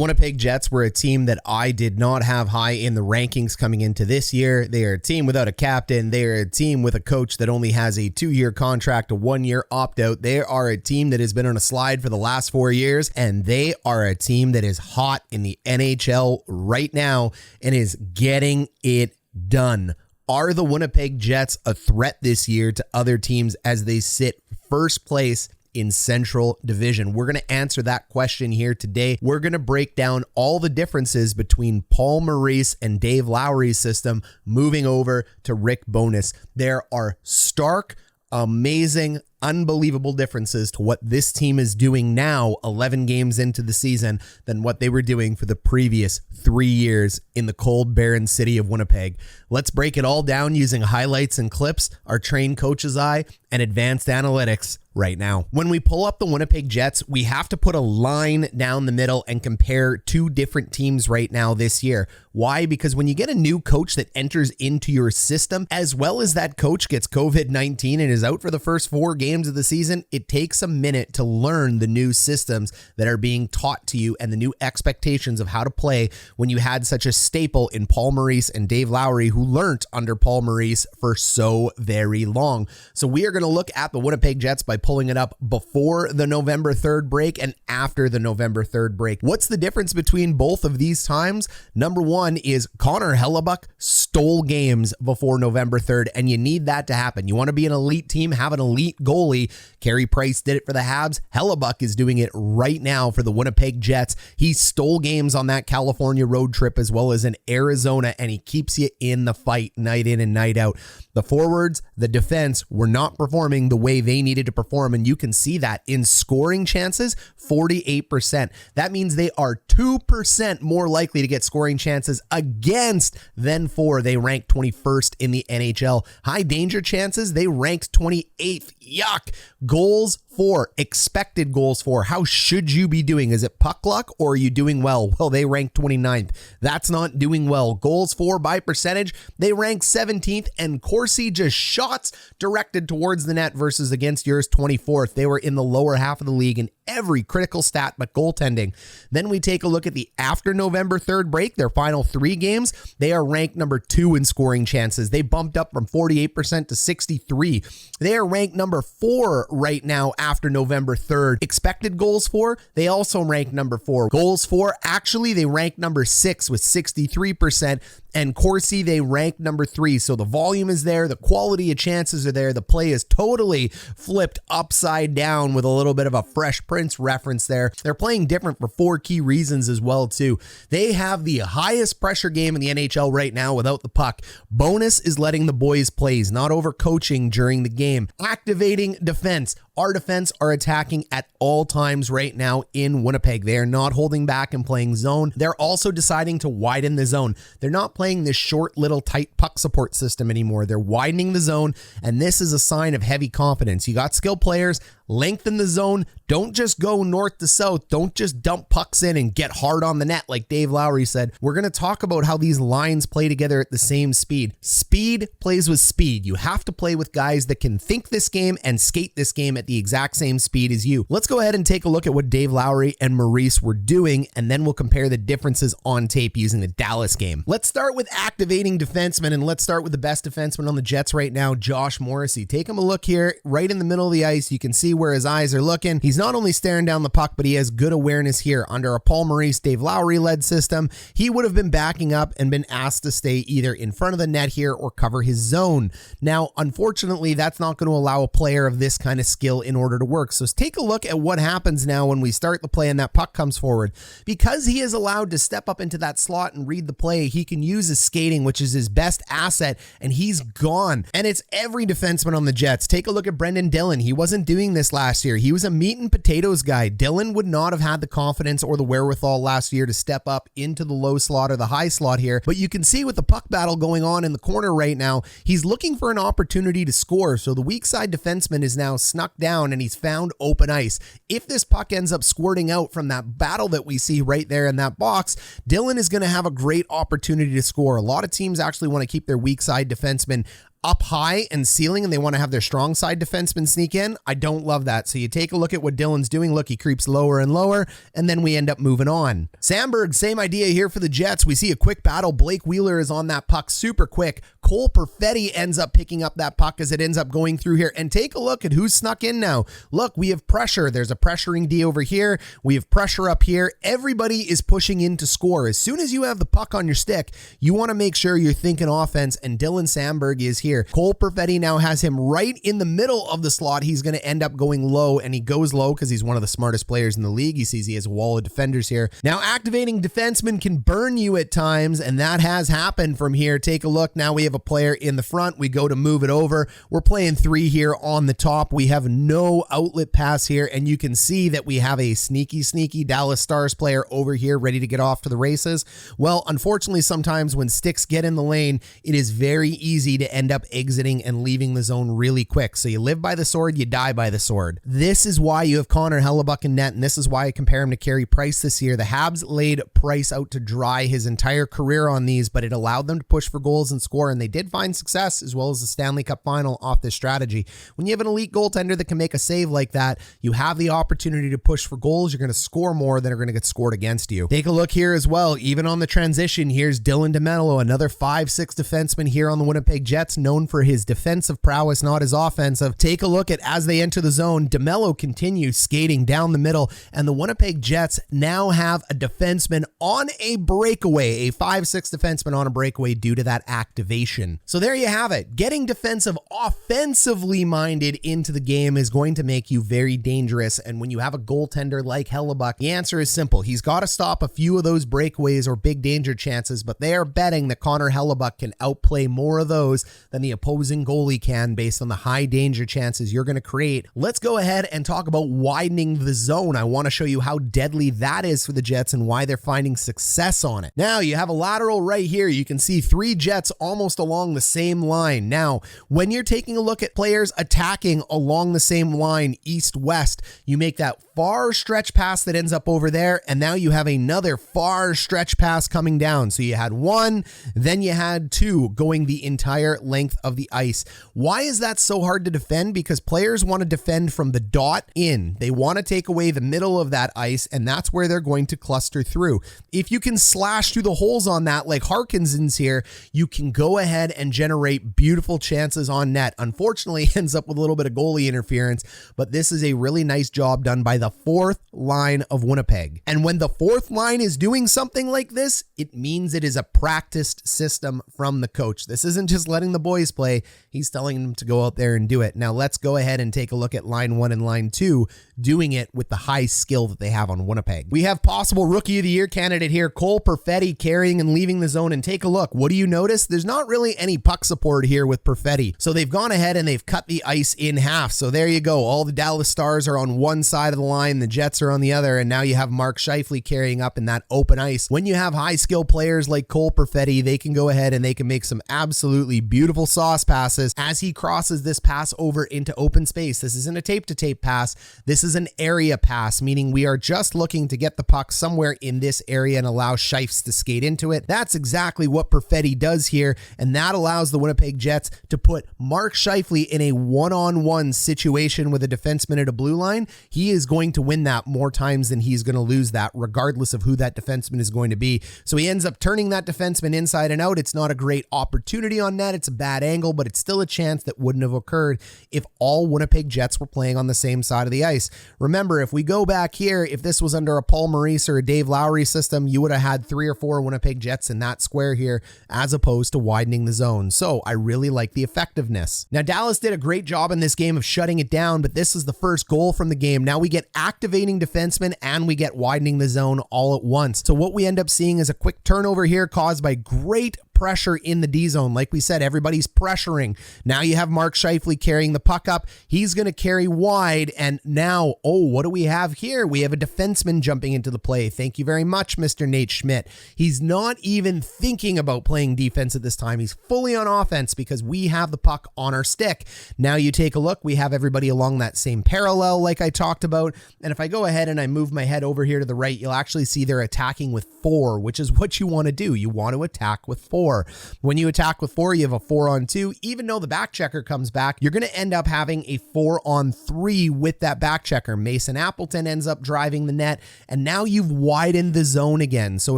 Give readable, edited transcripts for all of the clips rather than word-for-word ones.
Winnipeg Jets were a team that I did not have high in the rankings coming into this year. They are a team without a captain. They are a team with a coach that only has a 2-year contract, a 1-year opt-out. They are a team that has been on a slide for the last 4 years, and they are a team that is hot in the NHL right now and is getting it done. Are the Winnipeg Jets a threat this year to other teams as they sit first place in Central Division? We're going to answer that question here today. We're going to break down all the differences between Paul Maurice and Dave Lowry's system moving over to Rick Bowness. There are stark, amazing, unbelievable differences to what this team is doing now 11 games into the season than what they were doing for the previous 3 years in the cold, barren city of Winnipeg. Let's break it all down using highlights and clips, our trained coach's eye, and advanced analytics right now. When we pull up the Winnipeg Jets, we have to put a line down the middle and compare two different teams right now this year. Why? Because when you get a new coach that enters into your system, as well as that coach gets COVID-19 and is out for the first 4 games of the season, it takes a minute to learn the new systems that are being taught to you and the new expectations of how to play when you had such a staple in Paul Maurice and Dave Lowry, who learned under Paul Maurice for so very long. So we are going to look at the Winnipeg Jets by pulling it up before the November 3rd break and after the November 3rd break. What's the difference between both of these times? Number one is Connor Hellebuyck stole games before November 3rd, and you need that to happen. You want to be an elite team, have an elite goalie. Carey Price did it for the Habs. Hellebuyck is doing it right now for the Winnipeg Jets. He stole games on that California road trip as well as in Arizona, and he keeps you in the fight night in and night out. The forwards, the defense were not performing the way they needed to perform, and you can see that in scoring chances, 48%. That means they are 2% more likely to get scoring chances against than for. They ranked 21st in the NHL. High danger chances, they ranked 28th. Yuck. Goals for, expected goals for. How should you be doing? Is it puck luck or are you doing well? Well, they rank 29th. That's not doing well. Goals for by percentage, they rank 17th, and Morrissey just shots directed towards the net versus against yours 24th. They were in the lower half of the league in every critical stat but goaltending. Then we take a look at the after November 3rd break, their final 3 games. They are ranked number 2 in scoring chances. They bumped up from 48% to 63. They are ranked number 4 right now after November 3rd. Expected goals for, they also rank number 4. Goals for, actually, they rank number 6 with 63%. And Morrissey, they rank number 3. So the volume is there. The quality of chances are there. The play is totally flipped upside down with a little bit of a Fresh Prince reference there. They're playing different for 4 key reasons as well, too. They have the highest pressure game in the NHL right now without the puck. Bowness is letting the boys play. He's not overcoaching during the game. Activating defense. Our defense are attacking at all times right now in Winnipeg. They are not holding back and playing zone. They're also deciding to widen the zone. They're not playing this short, little, tight puck support system anymore. They're widening the zone, and this is a sign of heavy confidence. You got skilled players. Lengthen the zone. Don't just go north to south. Don't just dump pucks in and get hard on the net like Dave Lowry said. We're going to talk about how these lines play together at the same speed. Speed plays with speed. You have to play with guys that can think this game and skate this game at the exact same speed as you. Let's go ahead and take a look at what Dave Lowry and Maurice were doing, and then we'll compare the differences on tape using the Dallas game. Let's start with activating defensemen, and let's start with the best defenseman on the Jets right now, Josh Morrissey. Take him a look here, right in the middle of the ice. You can see where his eyes are looking. He's not only staring down the puck, but he has good awareness here. Under a Paul Maurice, Dave Lowry-led system, he would have been backing up and been asked to stay either in front of the net here or cover his zone. Now, unfortunately, that's not going to allow a player of this kind of skill in order to work. So take a look at what happens now when we start the play and that puck comes forward. Because he is allowed to step up into that slot and read the play, he can use his skating, which is his best asset, and he's gone. And it's every defenseman on the Jets. Take a look at Brendan Dillon. He wasn't doing this last year. He was a meat and potatoes guy. Dillon would not have had the confidence or the wherewithal last year to step up into the low slot or the high slot here. But you can see with the puck battle going on in the corner right now, he's looking for an opportunity to score. So the weak side defenseman is now snuck down and he's found open ice. If this puck ends up squirting out from that battle that we see right there in that box, Dillon is going to have a great opportunity to score. A lot of teams actually want to keep their weak side defenseman up high and ceiling and they want to have their strong side defenseman sneak in. I don't love that. So you take a look at what Dylan's doing. Look, he creeps lower and lower, and then we end up moving on. Samberg, same idea here for the Jets. We see a quick battle. Blake Wheeler is on that puck super quick. Cole Perfetti ends up picking up that puck as it ends up going through here. And take a look at who's snuck in now. Look, we have pressure. There's a pressuring D over here. We have pressure up here. Everybody is pushing in to score. As soon as you have the puck on your stick, you want to make sure you're thinking offense, and Dylan Samberg is here. Cole Perfetti now has him right in the middle of the slot. He's going to end up going low, and he goes low because he's one of the smartest players in the league. He sees he has a wall of defenders here. Now, activating defensemen can burn you at times, and that has happened from here. Take a look. Now we have a player in the front. We go to move it over. We're playing 3 here on the top. We have no outlet pass here, and you can see that we have a sneaky Dallas Stars player over here ready to get off to the races. Well, unfortunately, sometimes when sticks get in the lane, it is very easy to end up exiting and leaving the zone really quick. So you live by the sword, you die by the sword. This is why you have Connor Hellebuyck in net, and this is why I compare him to Carey Price this year. The Habs laid Price out to dry his entire career on these, but it allowed them to push for goals and score, and they did find success as well as the Stanley Cup final off this strategy. When you have an elite goaltender that can make a save like that, you have the opportunity to push for goals. You're going to score more than are going to get scored against you. Take a look here as well. Even on the transition, here's Dylan DeMello, another 5'6" defenseman here on the Winnipeg Jets, known for his defensive prowess, not his offensive. Take a look at as they enter the zone, DeMello continues skating down the middle, and the Winnipeg Jets now have a defenseman on a breakaway, a 5'6" defenseman on a breakaway due to that activation. So there you have it. Getting defensive, offensively minded into the game is going to make you very dangerous, and when you have a goaltender like Hellebuyck, the answer is simple. He's got to stop a few of those breakaways or big danger chances, but they are betting that Connor Hellebuyck can outplay more of those than the opposing goalie can based on the high danger chances you're going to create. Let's go ahead and talk about widening the zone. I want to show you how deadly that is for the Jets and why they're finding success on it. Now, you have a lateral right here. You can see 3 Jets almost along the same line. Now, when you're taking a look at players attacking along the same line, east-west, you make that far stretch pass that ends up over there, and now you have another far stretch pass coming down. So you had 1, then you had 2 going the entire length of the ice. Why is that so hard to defend? Because players want to defend from the dot in. They want to take away the middle of that ice, and that's where they're going to cluster through. If you can slash through the holes on that, like Harkinson's here, you can go ahead and generate beautiful chances on net. Unfortunately, ends up with a little bit of goalie interference, but this is a really nice job done by the 4th line of Winnipeg. And when the 4th line is doing something like this, it means it is a practiced system from the coach. This isn't just letting the boys play. He's telling them to go out there and do it. Now let's go ahead and take a look at line 1 and line 2 doing it with the high skill that they have on Winnipeg. We have possible Rookie of the Year candidate here, Cole Perfetti, carrying and leaving the zone. And take a look. What do you notice? There's not really any puck support here with Perfetti. So they've gone ahead and they've cut the ice in half. So there you go. All the Dallas Stars are on one side of the line, the Jets are on the other, and now you have Mark Schiefele carrying up in that open ice. When you have high skill players like Cole Perfetti, they can go ahead and they can make some absolutely beautiful sauce passes as he crosses this pass over into open space. This isn't a tape-to-tape pass. This is an area pass, meaning we are just looking to get the puck somewhere in this area and allow Scheifs to skate into it. That's exactly what Perfetti does here, and that allows the Winnipeg Jets to put Mark Schiefele in a one-on-one situation with a defenseman at a blue line. He is going to win that more times than he's going to lose that, regardless of who that defenseman is going to be. So he ends up turning that defenseman inside and out. It's not a great opportunity on net. It's a bad angle, but it's still a chance that wouldn't have occurred if all Winnipeg Jets were playing on the same side of the ice. Remember, if we go back here, if this was under a Paul Morrissey or a Dave Lowry system, you would have had 3 or 4 Winnipeg Jets in that square here, as opposed to widening the zone. So I really like the effectiveness. Now, Dallas did a great job in this game of shutting it down, but this is the first goal from the game. Now we get activating defensemen and we get widening the zone all at once. So what we end up seeing is a quick turnover here caused by great pressure in the D zone. Like we said, everybody's pressuring. Now you have Mark Schiefele carrying the puck up. He's going to carry wide. And now, oh, what do we have here? We have a defenseman jumping into the play. Thank you very much, Mr. Nate Schmidt. He's not even thinking about playing defense at this time. He's fully on offense because we have the puck on our stick. Now you take a look. We have everybody along that same parallel like I talked about. And if I go ahead and I move my head over here to the right, you'll actually see they're attacking with 4, which is what you want to do. You want to attack with 4. 4. When you attack with 4, you have a 4-on-2. Even though the back checker comes back, you're going to end up having a 4-on-3 with that back checker. Mason Appleton ends up driving the net, and now you've widened the zone again. So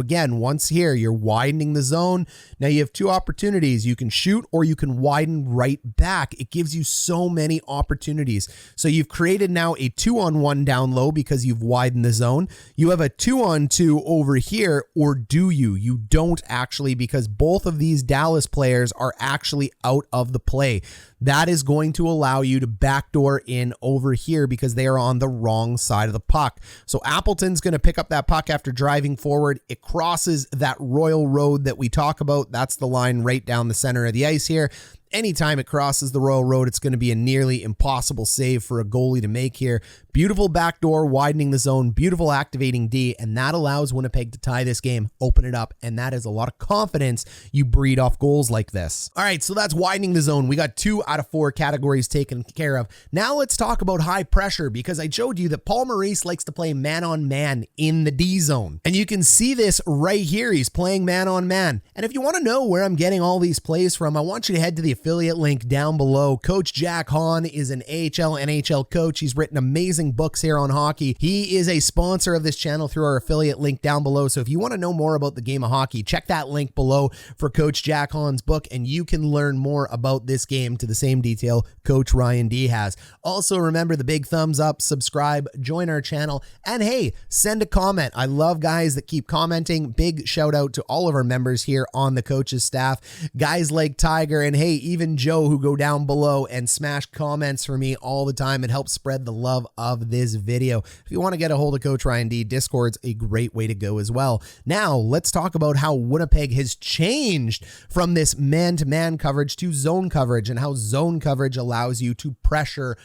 again, once here, you're widening the zone. Now you have 2 opportunities. You can shoot or you can widen right back. It gives you so many opportunities. So you've created now a 2-on-1 down low because you've widened the zone. You have a 2-on-2 over here, or do you? You don't actually, because both of these Dallas players are actually out of the play. That is going to allow you to backdoor in over here because they are on the wrong side of the puck. So Appleton's going to pick up that puck after driving forward. It crosses that Royal Road that we talk about. That's the line right down the center of the ice here. Anytime it crosses the Royal Road, it's going to be a nearly impossible save for a goalie to make here. Beautiful backdoor, widening the zone, beautiful activating D, and that allows Winnipeg to tie this game, open it up, and that is a lot of confidence you breed off goals like this. All right, so that's widening the zone. We got 2 out of 4 categories taken care of. Now let's talk about high pressure, because I showed you that Paul Maurice likes to play man-on-man in the D zone, and you can see this right here. He's playing man-on-man, and if you want to know where I'm getting all these plays from, I want you to head to the affiliate link down below. Coach Jack Hahn is an AHL, NHL coach. He's written amazing books here on hockey. He is a sponsor of this channel through our affiliate link down below. So if you want to know more about the game of hockey, check that link below for Coach Jack Hahn's book, and you can learn more about this game to the same detail Coach Ryan D has. Also, remember the big thumbs up, subscribe, join our channel, and hey, send a comment. I love guys that keep commenting. Big shout out to all of our members here on the coach's staff. Guys like Tiger and hey, even Joe, who go down below and smash comments for me all the time. It helps spread the love of this video. If you want to get a hold of Coach Ryan D, Discord's a great way to go as well. Now, let's talk about how Winnipeg has changed from this man-to-man coverage to zone coverage, and how zone coverage allows you to pressure,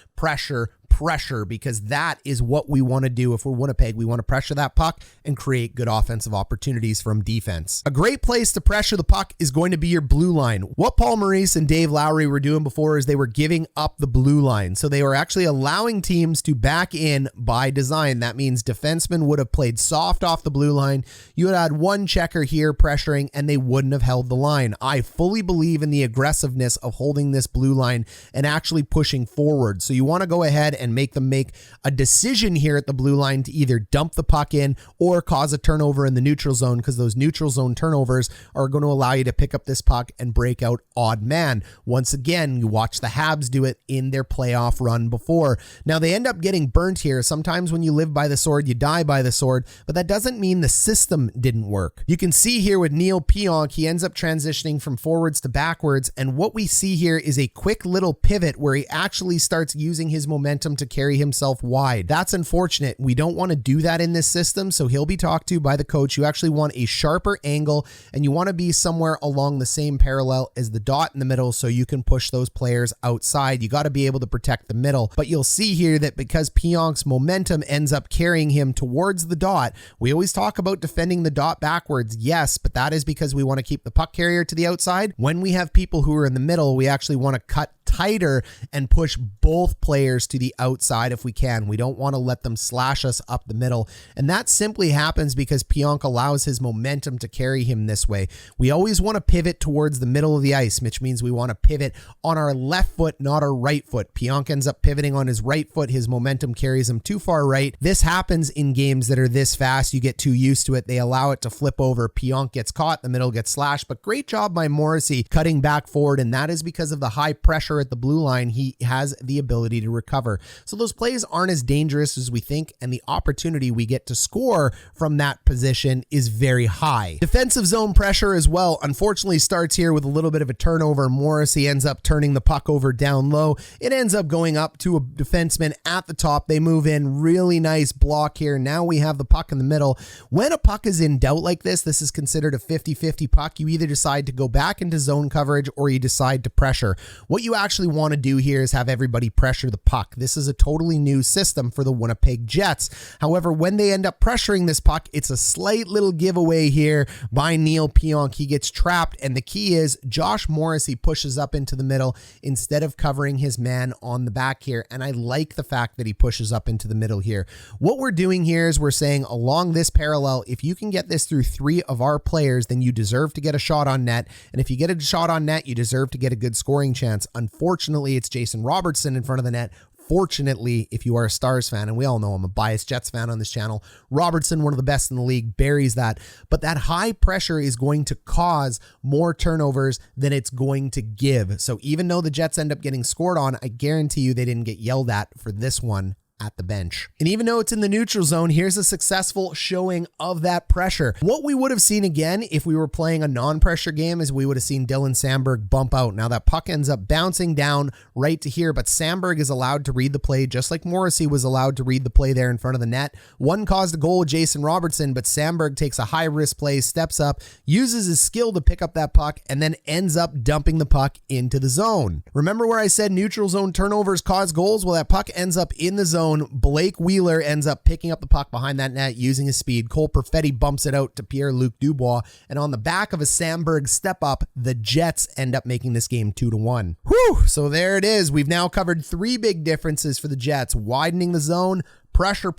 because that is what we want to do. If we're Winnipeg, we want to pressure that puck and create good offensive opportunities from defense. A great place to pressure the puck is going to be your blue line. What Paul Maurice and Dave Lowry were doing before is they were giving up the blue line. So they were actually allowing teams to back in by design. That means defensemen would have played soft off the blue line. You would have had one checker here pressuring, and they wouldn't have held the line. I fully believe in the aggressiveness of holding this blue line and actually pushing forward. So you want to go ahead and make them make a decision here at the blue line to either dump the puck in or cause a turnover in the neutral zone, because those neutral zone turnovers are going to allow you to pick up this puck and break out odd man. Once again, you watch the Habs do it in their playoff run before. Now, they end up getting burnt here. Sometimes when you live by the sword, you die by the sword, but that doesn't mean the system didn't work. You can see here with Neil Pionk, he ends up transitioning from forwards to backwards, and what we see here is a quick little pivot where he actually starts using his momentum to carry himself wide. That's unfortunate. We don't want to do that in this system, so he'll be talked to by the coach. You actually want a sharper angle, and you want to be somewhere along the same parallel as the dot in the middle so you can push those players outside. You got to be able to protect the middle, but you'll see here that because Pionk's momentum ends up carrying him towards the dot, we always talk about defending the dot backwards, yes, but that is because we want to keep the puck carrier to the outside. When we have people who are in the middle, we actually want to cut tighter and push both players to the outside if we can. We don't want to let them slash us up the middle, and that simply happens because Pionk allows his momentum to carry him this way. We always want to pivot towards the middle of the ice, which means we want to pivot on our left foot, not our right foot. Pionk ends up pivoting on his right foot. His momentum carries him too far right. This happens in games that are this fast. You get too used to it. They allow it to flip over. Pionk gets caught, the middle gets slashed, but great job by Morrissey cutting back forward, and that is because of the high pressure at the blue line. He has the ability to recover. So those plays aren't as dangerous as we think, and the opportunity we get to score from that position is very high. Defensive zone pressure as well, unfortunately, starts here with a little bit of a turnover. Morrissey ends up turning the puck over down low. It ends up going up to a defenseman at the top. They move in, really nice block here. Now we have the puck in the middle. When a puck is in doubt like this is considered a 50-50 puck. You either decide to go back into zone coverage or you decide to pressure. What you actually actually want to do here is have everybody pressure the puck. This is a totally new system for the Winnipeg Jets. However, when they end up pressuring this puck, it's a slight little giveaway here by Neil Pionk. He gets trapped, and the key is Josh Morrissey pushes up into the middle instead of covering his man on the back here, and I like the fact that he pushes up into the middle here. What we're doing here is we're saying along this parallel, if you can get this through 3 of our players, then you deserve to get a shot on net, and if you get a shot on net, you deserve to get a good scoring chance. Unfortunately, it's Jason Robertson in front of the net. Fortunately, if you are a Stars fan, and we all know I'm a biased Jets fan on this channel, Robertson, one of the best in the league, buries that. But that high pressure is going to cause more turnovers than it's going to give. So even though the Jets end up getting scored on, I guarantee you they didn't get yelled at for this one at the bench. And even though it's in the neutral zone, here's a successful showing of that pressure. What we would have seen again if we were playing a non-pressure game is we would have seen Dylan Samberg bump out. Now that puck ends up bouncing down right to here, but Samberg is allowed to read the play just like Morrissey was allowed to read the play there in front of the net. One caused a goal with Jason Robertson, but Samberg takes a high-risk play, steps up, uses his skill to pick up that puck, and then ends up dumping the puck into the zone. Remember where I said neutral zone turnovers cause goals? Well, that puck ends up in the zone. Blake Wheeler ends up picking up the puck behind that net using his speed. Cole Perfetti bumps it out to Pierre-Luc Dubois, and on the back of a Samberg step up, the Jets end up making this game 2-1. Whew! So there it is. We've now covered 3 big differences for the Jets: widening the zone, pressure,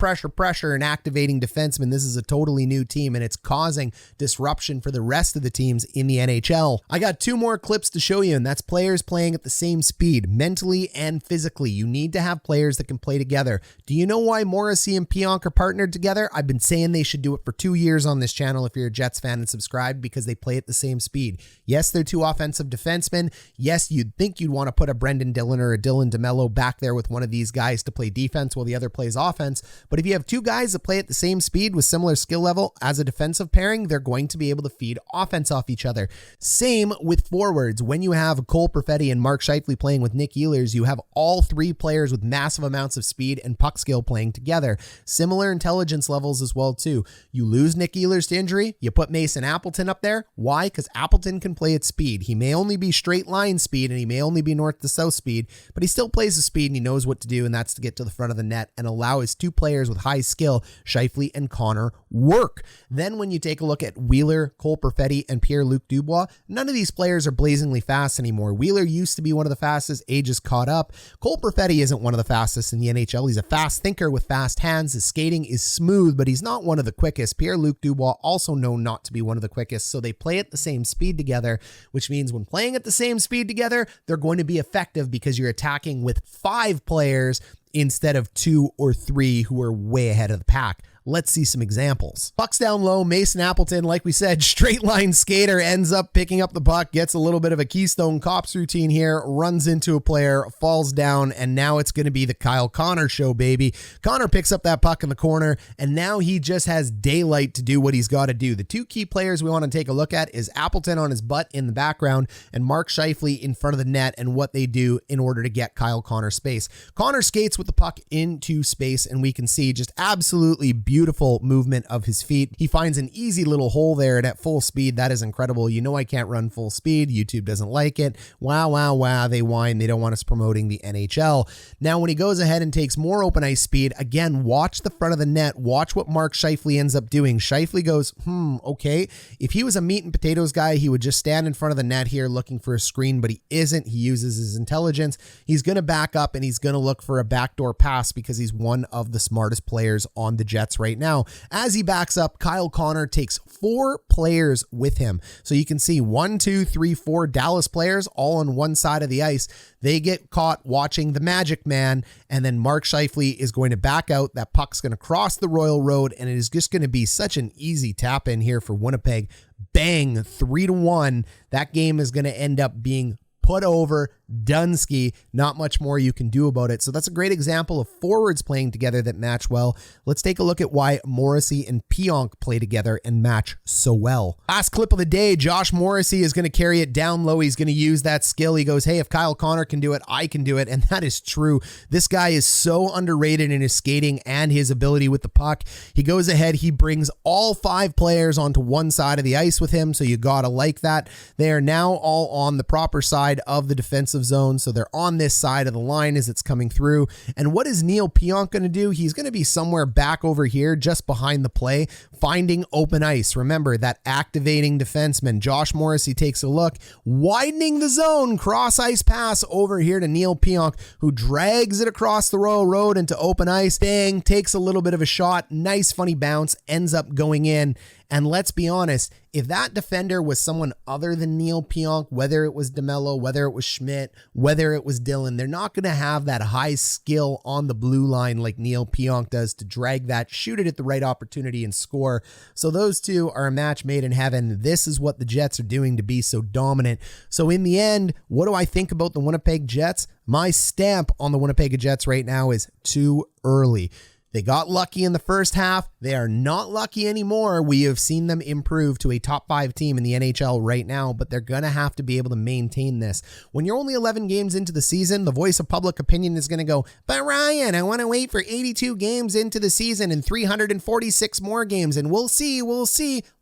and activating defensemen. This is a totally new team, and it's causing disruption for the rest of the teams in the NHL. I got 2 more clips to show you, and that's players playing at the same speed, mentally and physically. You need to have players that can play together. Do you know why Morrissey and Pionk are partnered together? I've been saying they should do it for 2 years on this channel if you're a Jets fan and subscribed, because they play at the same speed. Yes, they're 2 offensive defensemen. Yes, you'd think you'd want to put a Brendan Dillon or a Dylan DeMello back there with one of these guys to play defense while the other plays offense. But if you have 2 guys that play at the same speed with similar skill level as a defensive pairing, they're going to be able to feed offense off each other. Same with forwards. When you have Cole Perfetti and Mark Schiefele playing with Nick Ehlers, you have all 3 players with massive amounts of speed and puck skill playing together. Similar intelligence levels as well too. You lose Nick Ehlers to injury, you put Mason Appleton up there. Why? Because Appleton can play at speed. He may only be straight line speed and he may only be north to south speed, but he still plays the speed and he knows what to do, and that's to get to the front of the net and allow his 2 players with high skill, Schiefele and Connor, work. Then when you take a look at Wheeler, Cole Perfetti, and Pierre-Luc Dubois, none of these players are blazingly fast anymore. Wheeler used to be one of the fastest, age is caught up. Cole Perfetti isn't one of the fastest in the NHL. He's a fast thinker with fast hands. His skating is smooth, but he's not one of the quickest. Pierre-Luc Dubois also known not to be one of the quickest, so they play at the same speed together, which means when playing at the same speed together, they're going to be effective because you're attacking with 5 players instead of 2 or 3 who are way ahead of the pack. Let's see some examples. Puck's down low. Mason Appleton, like we said, straight line skater, ends up picking up the puck, gets a little bit of a Keystone Cops routine here, runs into a player, falls down, and now it's going to be the Kyle Connor show, baby. Connor picks up that puck in the corner, and now he just has daylight to do what he's got to do. The 2 key players we want to take a look at is Appleton on his butt in the background and Mark Schiefele in front of the net and what they do in order to get Kyle Connor space. Connor skates with the puck into space, and we can see just absolutely beautiful movement of his feet. He finds an easy little hole there, and at full speed, that is incredible. You know I can't run full speed. YouTube doesn't like it. Wow. They whine. They don't want us promoting the NHL. Now, when he goes ahead and takes more open ice speed, again, watch the front of the net. Watch what Mark Schiefele ends up doing. Schiefele goes, okay. If he was a meat and potatoes guy, he would just stand in front of the net here looking for a screen, but he isn't. He uses his intelligence. He's going to back up, and he's going to look for a backdoor pass because he's one of the smartest players on the Jets right now. As he backs up, Kyle Connor takes 4 players with him. So you can see 1, 2, 3, 4 Dallas players all on one side of the ice. They get caught watching the Magic Man, and then Mark Schiefele is going to back out. That puck's going to cross the Royal Road, and it is just going to be such an easy tap in here for Winnipeg. Bang, 3-1. That game is going to end up being put over. Dunsky, not much more you can do about it. So that's a great example of forwards playing together that match well. Let's take a look at why Morrissey and Pionk play together and match so well. Last clip of the day, Josh Morrissey is going to carry it down low. He's going to use that skill. He goes, hey, if Kyle Connor can do it, I can do it. And that is true. This guy is so underrated in his skating and his ability with the puck. He goes ahead. He brings all 5 players onto one side of the ice with him. So you got to like that. They are now all on the proper side of the defensive zone. So they're on this side of the line as it's coming through. And what is Neil Pionk going to do? He's going to be somewhere back over here, just behind the play, finding open ice. Remember that activating defenseman. Josh Morrissey takes a look, widening the zone, cross ice pass over here to Neil Pionk, who drags it across the Royal Road into open ice. Bang, takes a little bit of a shot. Nice funny bounce, ends up going in. And let's be honest, if that defender was someone other than Neil Pionk, whether it was DeMello, whether it was Schmidt, whether it was Dylan, they're not going to have that high skill on the blue line like Neil Pionk does to drag that, shoot it at the right opportunity, and score. So those two are a match made in heaven. This is what the Jets are doing to be so dominant. So in the end, what do I think about the Winnipeg Jets? My stamp on the Winnipeg Jets right now is too early. They got lucky in the first half. They are not lucky anymore. We have seen them improve to a top 5 team in the NHL right now, but they're going to have to be able to maintain this. When you're only 11 games into the season, the voice of public opinion is going to go, but Ryan, I want to wait for 82 games into the season and 346 more games, and we'll see.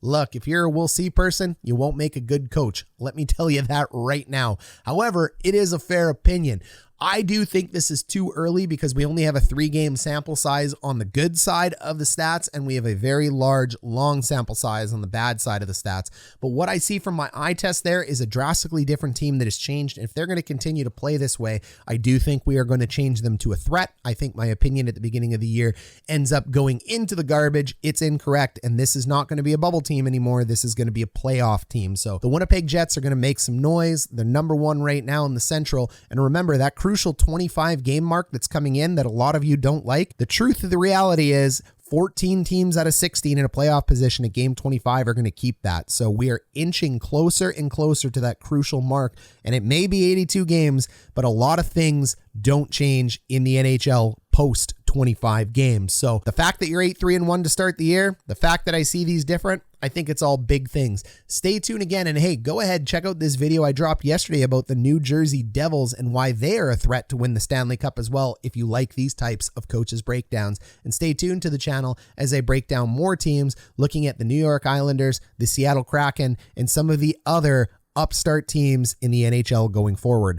Look, if you're a we'll see person, you won't make a good coach. Let me tell you that right now. However, it is a fair opinion. I do think this is too early because we only have a 3-game sample size on the good side of the stats, and we have a very large, long sample size on the bad side of the stats. But what I see from my eye test there is a drastically different team that has changed. And if they're going to continue to play this way, I do think we are going to change them to a threat. I think my opinion at the beginning of the year ends up going into the garbage. It's incorrect, and this is not going to be a bubble team anymore. This is going to be a playoff team. So the Winnipeg Jets are going to make some noise. They're number 1 right now in the Central. And remember, that crucial 25 game mark that's coming in that a lot of you don't like. The truth of the reality is 14 teams out of 16 in a playoff position at game 25 are going to keep that. So we are inching closer and closer to that crucial mark. And it may be 82 games, but a lot of things don't change in the NHL post 25 games. So the fact that you're 8-3-1 to start the year, the fact that I see these different, I think it's all big things. Stay tuned again. And hey, go ahead, check out this video I dropped yesterday about the New Jersey Devils and why they are a threat to win the Stanley Cup as well, if you like these types of coaches breakdowns. And stay tuned to the channel as I break down more teams, looking at the New York Islanders, the Seattle Kraken, and some of the other upstart teams in the NHL going forward.